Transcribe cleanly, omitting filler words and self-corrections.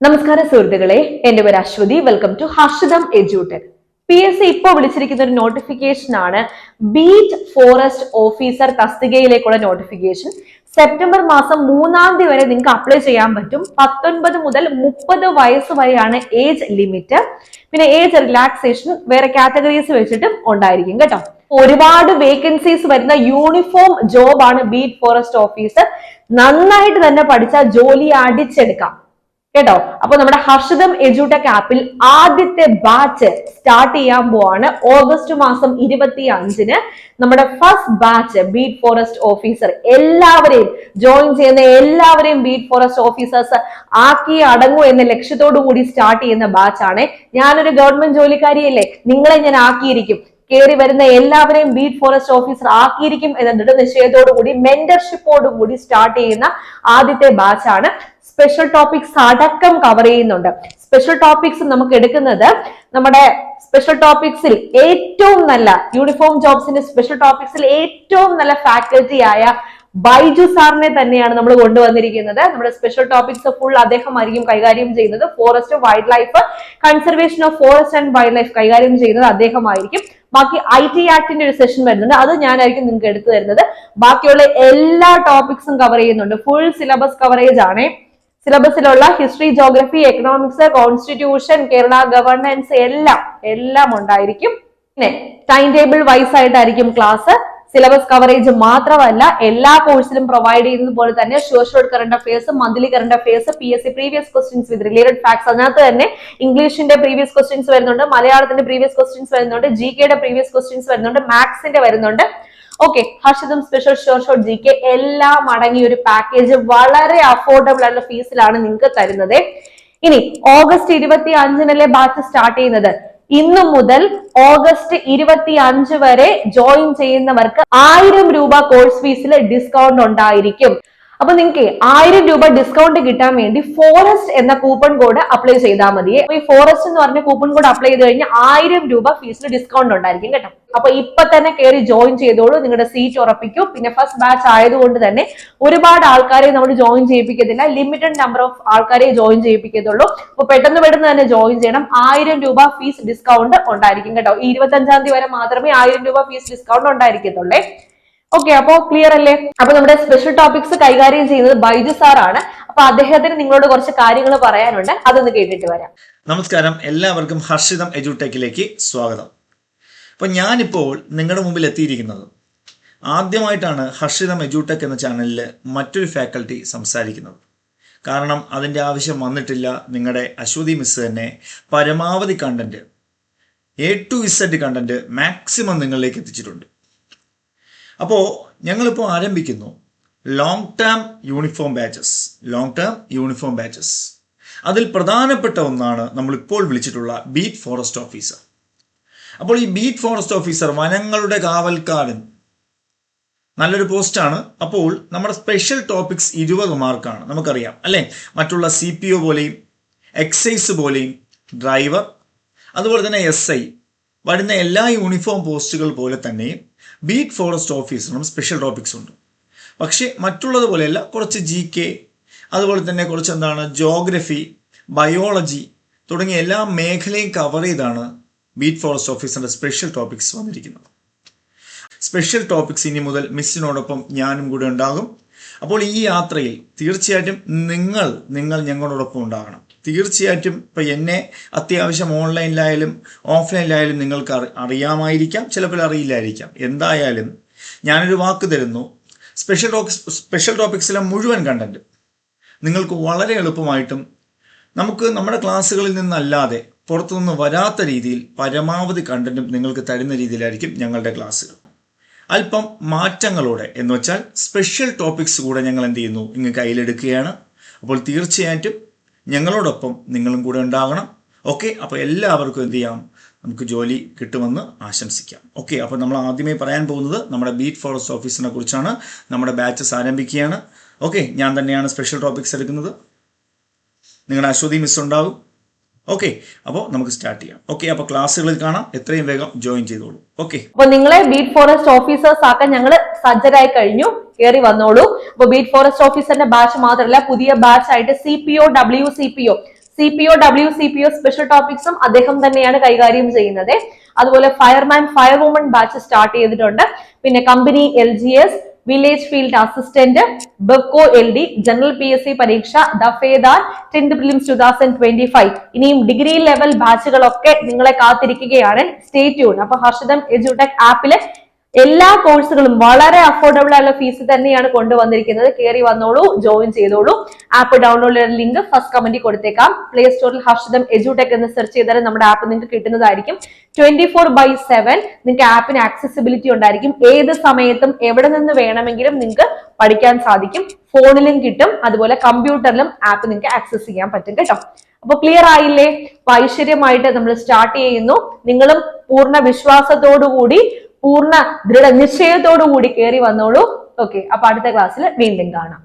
നമസ്കാരം സുഹൃത്തുക്കളെ, എന്റെ പേര് Aswathy. Welcome to Harshitham Edutech. PSC ഇപ്പോൾ വിളിച്ചിരിക്കുന്ന ഒരു നോട്ടിഫിക്കേഷൻ ആണ് ബീറ്റ് ഫോറസ്റ്റ് ഓഫീസർ തസ്തികയിലേക്കുള്ള നോട്ടിഫിക്കേഷൻ. സെപ്റ്റംബർ മാസം 3-ാം തീയതി വരെ നിങ്ങൾക്ക് അപ്ലൈ ചെയ്യാൻ പറ്റും. 19 മുതൽ 30 വയസ്സ് വരെയാണ് ഏജ് ലിമിറ്റ്. പിന്നെ ഏജ് റിലാക്സേഷൻ വേറെ കാറ്റഗറീസ് വെച്ചിട്ടും ഉണ്ടായിരിക്കും കേട്ടോ. ഒരുപാട് വേക്കൻസീസ് വരുന്ന യൂണിഫോം ജോബ് ആണ് ബീറ്റ് ഫോറസ്റ്റ് ഓഫീസർ. നന്നായിട്ട് തന്നെ പഠിച്ചാൽ ജോലി അടിച്ചെടുക്കാം കേട്ടോ. അപ്പൊ നമ്മുടെ ഹർഷിതം എഡ്യൂടെക് ആപ്പിൽ ആദ്യത്തെ ബാച്ച് സ്റ്റാർട്ട് ചെയ്യാൻ പോവാണ്. ഓഗസ്റ്റ് മാസം 25-ന് നമ്മുടെ first batch beat forest officer എല്ലാവരെയും ജോയിൻ ചെയ്യുന്ന എല്ലാവരെയും ബീറ്റ് ഫോറസ്റ്റ് ഓഫീസേഴ്സ് ആക്കി അടങ്ങൂ എന്ന ലക്ഷ്യത്തോടു കൂടി സ്റ്റാർട്ട് ചെയ്യുന്ന ബാച്ചാണ്. ഞാനൊരു ഗവൺമെന്റ് ജോലിക്കാരിയല്ലേ, നിങ്ങളെ ഞാൻ ആക്കിയിരിക്കും. കയറി വരുന്ന എല്ലാവരെയും ബീറ്റ് ഫോറസ്റ്റ് ഓഫീസർ ആക്കിയിരിക്കും എന്ന ദൃഢനിശ്ചയത്തോടുകൂടി മെന്റർഷിപ്പോടും കൂടി സ്റ്റാർട്ട് ചെയ്യുന്ന ആദ്യത്തെ ബാച്ചാണ്. സ്പെഷ്യൽ ടോപ്പിക്സ് അടക്കം കവർ ചെയ്യുന്നുണ്ട്. സ്പെഷ്യൽ ടോപ്പിക്സ് നമുക്ക് എടുക്കുന്നത് നമ്മുടെ സ്പെഷ്യൽ ടോപ്പിക്സിൽ ഏറ്റവും നല്ല യൂണിഫോം ജോബ്സിന്റെ സ്പെഷ്യൽ ടോപ്പിക്സിൽ ഏറ്റവും നല്ല ഫാക്കൽറ്റി ആയ ബൈജു സാറിനെ തന്നെയാണ് നമ്മൾ കൊണ്ടുവന്നിരിക്കുന്നത്. നമ്മുടെ സ്പെഷ്യൽ ടോപ്പിക്സ് ഫുൾ അദ്ദേഹമായിരിക്കും കൈകാര്യം ചെയ്യുന്നത്. Forest, wild life, conservation of forest and wild life കൈകാര്യം ചെയ്യുന്നത് അദ്ദേഹമായിരിക്കും. ബാക്കി IT ആക്ടിന്റെ ഒരു സെഷൻ വരുന്നുണ്ട്, അത് ഞാനായിരിക്കും നിങ്ങൾക്ക് എടുത്തു തരുന്നത്. ബാക്കിയുള്ള എല്ലാ ടോപ്പിക്സും കവർ ചെയ്യുന്നുണ്ട്. ഫുൾ സിലബസ് കവറേജ് ആണ്. സിലബസിലുള്ള history, geography, economics, constitution, Kerala governance എല്ലാം ഉണ്ടായിരിക്കും. പിന്നെ ടൈം ടേബിൾ വൈസ് ആയിട്ടായിരിക്കും ക്ലാസ്. സിലബസ് കവറേജ് മാത്രമല്ല, എല്ലാ കോഴ്സിലും പ്രൊവൈഡ് ചെയ്യുന്നത് പോലെ തന്നെ short current affairs, monthly current affairs, PSC previous questions with related facts. അതിനകത്ത് തന്നെ ഇംഗ്ലീഷിന്റെ പ്രീവിയസ് ക്വസ്റ്റ്യൻസ് വരുന്നുണ്ട്, മലയാളത്തിന്റെ പ്രീവിയസ് ക്വസ്റ്റ്യൻസ് വരുന്നുണ്ട്, GK യുടെ പ്രീവിയസ് ക്വസ്റ്റ്യൻസ് വരുന്നുണ്ട്, മാത്സിന്റെ വരുന്നുണ്ട്. Okay, Harshitham special short GK എല്ലാം അടങ്ങിയ ഒരു പാക്കേജ് വളരെ അഫോർഡബിൾ ആയിട്ടുള്ള ഫീസിലാണ് നിങ്ങൾക്ക് തരുന്നത്. ഇനി ഓഗസ്റ്റ് 25-നല്ലേ ബാച്ച് സ്റ്റാർട്ട് ചെയ്യുന്നത്. ഇന്നു മുതൽ ഓഗസ്റ്റ് 25 വരെ ജോയിൻ ചെയ്യുന്നവർക്ക് 1000 രൂപ കോഴ്സ് ഫീസിൽ ഡിസ്കൗണ്ട് ഉണ്ടായിരിക്കും. അപ്പൊ നിങ്ങൾക്ക് 1000 രൂപ ഡിസ്കൗണ്ട് കിട്ടാൻ വേണ്ടി ഫോറസ്റ്റ് എന്ന കൂപ്പൺ കോഡ് അപ്ലൈ ചെയ്താൽ മതി. ഈ ഫോറസ്റ്റ് എന്ന് പറഞ്ഞ കൂപ്പൺ കോഡ് അപ്ലൈ ചെയ്ത് കഴിഞ്ഞാൽ 1000 രൂപ ഫീസിൽ ഡിസ്കൗണ്ട് ഉണ്ടായിരിക്കും കേട്ടോ. അപ്പൊ ഇപ്പൊ തന്നെ കയറി ജോയിൻ ചെയ്തോളൂ, നിങ്ങളുടെ സീറ്റ് ഉറപ്പിക്കൂ. പിന്നെ ഫസ്റ്റ് ബാച്ച് ആയതുകൊണ്ട് തന്നെ ഒരുപാട് ആൾക്കാരെ നമ്മൾ ജോയിൻ ചെയ്യിപ്പിക്കത്തില്ല, ലിമിറ്റഡ് നമ്പർ ഓഫ് ആൾക്കാരെ ജോയിൻ ചെയ്യിപ്പിക്കത്തുള്ളൂ. അപ്പൊ പെട്ടെന്ന് തന്നെ ജോയിൻ ചെയ്യണം. 1000 രൂപ ഫീസ് ഡിസ്കൗണ്ട് ഉണ്ടായിരിക്കും കേട്ടോ. ഈ 25-ാം തീയതി വരെ മാത്രമേ 1000 രൂപ ഫീസ് ഡിസ്കൗണ്ട് ഉണ്ടായിരിക്കത്തുള്ളേ. ഓക്കെ, അപ്പോ ക്ലിയർ അല്ലേ? അപ്പൊ നമ്മുടെ സ്പെഷ്യൽ ടോപ്പിക്സ് കൈകാര്യം ചെയ്യുന്നത് ബൈജു സാർ ആണ്. അപ്പൊ അദ്ദേഹത്തിന് നിങ്ങളോട് കുറച്ച് കാര്യങ്ങൾ പറയാനുണ്ട്, അതൊന്ന് കേട്ടിട്ട് വരാം. നമസ്കാരം, എല്ലാവർക്കും ഹർഷിതം എഡ്യൂടെക്കിലേക്ക് സ്വാഗതം. അപ്പൊ ഞാനിപ്പോൾ നിങ്ങളുടെ മുമ്പിൽ എത്തിയിരിക്കുന്നത് ആദ്യമായിട്ടാണ് ഹർഷിതം എഡ്യൂടെക് എന്ന ചാനലിൽ മറ്റൊരു ഫാക്കൽറ്റി സംസാരിക്കുന്നത്. കാരണം അതിൻ്റെ ആവശ്യം വന്നിട്ടില്ല. നിങ്ങളുടെ അശ്വതി മിസ് തന്നെ പരമാവധി content, A to Z content maximum നിങ്ങളിലേക്ക് എത്തിച്ചിട്ടുണ്ട്. അപ്പോൾ ഞങ്ങളിപ്പോൾ ആരംഭിക്കുന്നു ലോങ് ടേം യൂണിഫോം ബാച്ചസ്. അതിൽ പ്രധാനപ്പെട്ട ഒന്നാണ് നമ്മളിപ്പോൾ വിളിച്ചിട്ടുള്ള ബീറ്റ് ഫോറസ്റ്റ് ഓഫീസർ. അപ്പോൾ ഈ ബീറ്റ് ഫോറസ്റ്റ് ഓഫീസർ, വനങ്ങളുടെ കാവൽക്കാരൻ, നല്ലൊരു പോസ്റ്റാണ്. അപ്പോൾ നമ്മുടെ സ്പെഷ്യൽ ടോപ്പിക്സ് 20 മാർക്കാണ്. നമുക്കറിയാം അല്ലേ, മറ്റുള്ള CPO പോലെയും എക്സൈസ് പോലെയും ഡ്രൈവർ, അതുപോലെ തന്നെ SI വരുന്ന എല്ലാ യൂണിഫോം പോസ്റ്റുകൾ പോലെ തന്നെയും ബീറ്റ് ഫോറസ്റ്റ് ഓഫീസറിനും സ്പെഷ്യൽ ടോപ്പിക്സ് ഉണ്ട്. പക്ഷേ മറ്റുള്ളതുപോലെയല്ല, കുറച്ച് GK, അതുപോലെ തന്നെ കുറച്ച് ജോഗ്രഫി, ബയോളജി തുടങ്ങിയ എല്ലാ മേഖലയും കവർ ചെയ്താണ് ബീറ്റ് ഫോറസ്റ്റ് ഓഫീസറിന്റെ സ്പെഷ്യൽ ടോപ്പിക്സ് വന്നിരിക്കുന്നത്. സ്പെഷ്യൽ ടോപ്പിക്സ് ഇനി മുതൽ മിസ്സിനോടൊപ്പം ഞാനും കൂടെ ഉണ്ടാകും. അപ്പോൾ ഈ യാത്രയിൽ തീർച്ചയായിട്ടും നിങ്ങൾ ഞങ്ങളോടൊപ്പം ഉണ്ടാകണം. തീർച്ചയായിട്ടും ഇപ്പം എന്നെ അത്യാവശ്യം ഓൺലൈനിലായാലും ഓഫ്ലൈനിലായാലും നിങ്ങൾക്ക് അറിയാമായിരിക്കാം, ചിലപ്പോൾ അറിയില്ലായിരിക്കാം. എന്തായാലും ഞാനൊരു വാക്ക് തരുന്നു, സ്പെഷ്യൽ ടോപ്പിക്സിലെ മുഴുവൻ കണ്ടന്റ് നിങ്ങൾക്ക് വളരെ എളുപ്പമായിട്ടും നമുക്ക് നമ്മുടെ ക്ലാസ്സുകളിൽ നിന്നല്ലാതെ പുറത്തുനിന്ന് വരാത്ത രീതിയിൽ പരമാവധി കണ്ടന്റും നിങ്ങൾക്ക് തരുന്ന രീതിയിലായിരിക്കും ഞങ്ങളുടെ ക്ലാസ്സുകൾ. അല്പം മാറ്റങ്ങളോടെ എന്ന് വെച്ചാൽ സ്പെഷ്യൽ ടോപ്പിക്സ് കൂടെ ഞങ്ങൾ എന്ത് ചെയ്യുന്നു, ഇങ്ങ് കയ്യിലെടുക്കുകയാണ്. അപ്പോൾ തീർച്ചയായിട്ടും ഞങ്ങളോടൊപ്പം നിങ്ങളും കൂടെ ഉണ്ടാകണം. ഓക്കെ, അപ്പോൾ എല്ലാവർക്കും എന്ത് ചെയ്യാം, നമുക്ക് ജോലി കിട്ടുമെന്ന് ആശംസിക്കാം. ഓക്കെ, അപ്പോൾ നമ്മൾ ആദ്യമേ പറയാൻ പോകുന്നത് നമ്മുടെ ബീറ്റ് ഫോറസ്റ്റ് ഓഫീസറിനെ കുറിച്ചാണ്. നമ്മുടെ ബാച്ചസ് ആരംഭിക്കുകയാണ്. ഓക്കെ, ഞാൻ തന്നെയാണ് സ്പെഷ്യൽ ടോപ്പിക്സ് എടുക്കുന്നത്. നിങ്ങളുടെ അശ്വതി മിസ് ഉണ്ടാകും. ഓക്കെ, അപ്പോൾ നമുക്ക് സ്റ്റാർട്ട് ചെയ്യാം. ഓക്കെ, അപ്പോൾ ക്ലാസ്സുകളിൽ കാണാം. എത്രയും വേഗം ജോയിൻ ചെയ്തോളൂ. ഓക്കെ, അപ്പോൾ നിങ്ങളെ ബീറ്റ് ഫോറസ്റ്റ് ഓഫീസേഴ്സ് ആക്കാൻ ഞങ്ങൾ സജ്ജരായി കഴിഞ്ഞു. കയറി വന്നോളൂ. അപ്പോൾ ബീറ്റ് ഫോറസ്റ്റ് ഓഫീസറിന്റെ ബാച്ച് മാത്രമല്ല, പുതിയ ബാച്ച് ആയിട്ട് CPO, WCPO CPO WCPO special ടോപ്പിക്സും അദ്ദേഹം തന്നെയാണ് കൈകാര്യം ചെയ്യുന്നത്. അതുപോലെ fireman fire woman batch start ചെയ്തിട്ടുണ്ട്. പിന്നെ company LGS, village field assistant, ബെക്കോ LD, ജനറൽ PSC പരീക്ഷ, ദഫേദാർ, 10th പ്രിലിംസ് 2025. ഇനിയും ഡിഗ്രി ലെവൽ ബാച്ചുകളൊക്കെ നിങ്ങളെ കാത്തിരിക്കുകയാണ്. Stay tune. അപ്പൊ ഹർഷിതം എഡ്യൂടെക് ആപ്പിലെ എല്ലാ കോഴ്സുകളും വളരെ അഫോർഡബിൾ ആയുള്ള ഫീസ് തന്നെയാണ് കൊണ്ടുവന്നിരിക്കുന്നത്. കയറി വന്നോളൂ, ജോയിൻ ചെയ്തോളൂ. ആപ്പ് ഡൗൺലോഡ് ചെയ്യുന്ന ലിങ്ക് ഫസ്റ്റ് കമന്റിൽ കൊടുത്തേക്കാം. പ്ലേ സ്റ്റോറിൽ ഹർഷിതം എഡ്യൂടെക് എന്ന് സെർച്ച് ചെയ്താൽ നമ്മുടെ ആപ്പ് നിങ്ങൾക്ക് കിട്ടുന്നതായിരിക്കും. 24/7 നിങ്ങൾക്ക് ആപ്പിന് ആക്സസിബിലിറ്റി ഉണ്ടായിരിക്കും. ഏത് സമയത്തും എവിടെ നിന്ന് വേണമെങ്കിലും നിങ്ങൾക്ക് പഠിക്കാൻ സാധിക്കും. ഫോണിലും കിട്ടും, അതുപോലെ കമ്പ്യൂട്ടറിലും ആപ്പ് നിങ്ങൾക്ക് ആക്സസ് ചെയ്യാൻ പറ്റും കേട്ടോ. അപ്പൊ ക്ലിയർ ആയില്ലേ? ഐശ്വര്യമായിട്ട് നമ്മൾ സ്റ്റാർട്ട് ചെയ്യുന്നു. നിങ്ങളും പൂർണ്ണ വിശ്വാസത്തോടുകൂടി പൂർണ്ണ ദൃഢനിശ്ചയത്തോടു കൂടി കയറി വന്നോളൂ. ഓക്കെ, അപ്പൊ അടുത്ത ക്ലാസ്സിൽ വീണ്ടും കാണാം.